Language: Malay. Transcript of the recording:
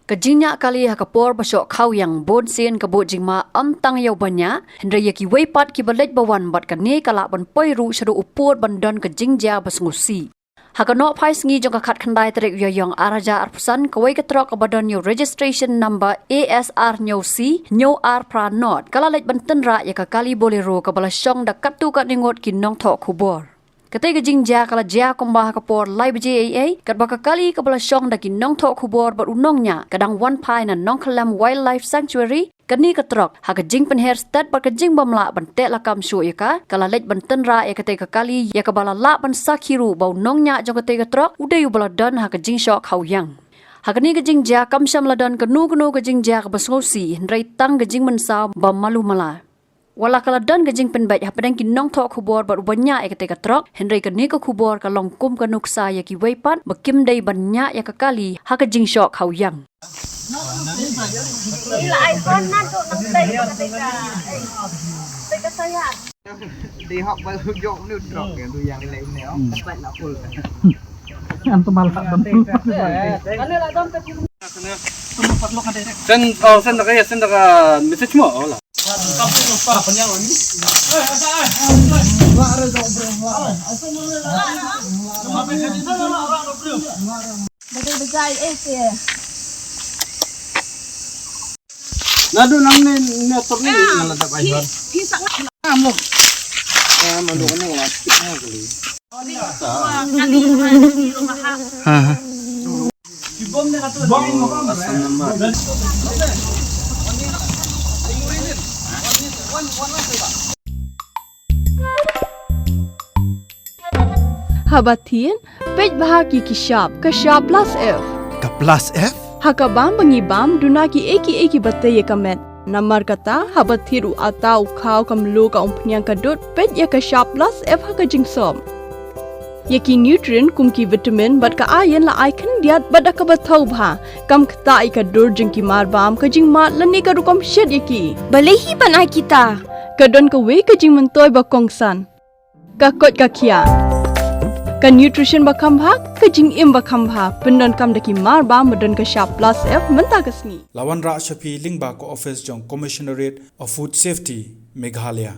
Kejingnya kali Khubor besok kau yang bon sen kebut jingma tang yau banyak Hendra yaki weipat ki balet bawan bat kani kalak ban poiru seru upur bandon kejingja basngusi. Hakanok pai sengi jong kat khandai terik yoyong araja arpusan kawai ketrok abadon yo registration number ASR nyo C nyo R pranot kala Leit ban Tynrah ya kali bolero kabala Shong da katu kat ningot ki Nongthoh Khubor. Ketika jingja kala jia kumbah Khubor lai BJAA kat baka kali kabala Shong da ki Nongthoh Khubor bat unongnya kadang one pai na Nongkhalam Wildlife Sanctuary kani ketrok ha kejing penher stat bat kejing bamla ban tek lakam syu ya kala Leit ban Tynrah ya ketika kali ya kabala la ban sakhiru bau nongnya jong ketika ketrok udai ubala don ha kejing syok khauyang. Hakani kejing jia kamsyam ladon kenu kejing jia ke basngosi hendrai tang kejing mensa bamalu mala. Wala kala dan kejing penbaik hapadang ki Nongthoh Khubor bar ubanya ya ketika trok hendrai keni ke Khubor ka longkum ka nuksa ya ki weipat bekim dai banyak ya kekali ha kejing syok khauyang. Ila iPhone na to nang dai ketika ketika saya đi học với hướng dụng nước trọc cái tôi yang lấy néo vậy là full Ang tumalak doon. ano la dom ka Tumapatlok ka din. Send ka message mo wala. Bagay Nado nang network ni naladap ay ba. Hisa nga Amo. Mando ko na wala. Kali. Ha. Bom na kato. Bom mo ka. Asan naman. Habatin, pej bahagi kishap, kashap plus F. Ka plus F? Hakabam bangibam dunaki eki batay kamet. Namar kata habathiru atau kau kamlu ka umpnyang kadut pej ya kashap plus F hakajing som. Yaki nutrient kumki vitamin bat ka ayan la icon diat bada ka bathau bha kam kta i ka dur jingki marbam ka jing mat lani ka rukom shed yaki balehi banai kita kadon ka we ka jing mentoy ba kongsan ka kot ka khia ka nutrition ba kham bha ka jing im ba kham bha pendon kam daki marbam badon ka sharp plus F menta ka sni Lawan Ra Shapi Lingba ko office jong Commissionerate of Food Safety Meghalaya.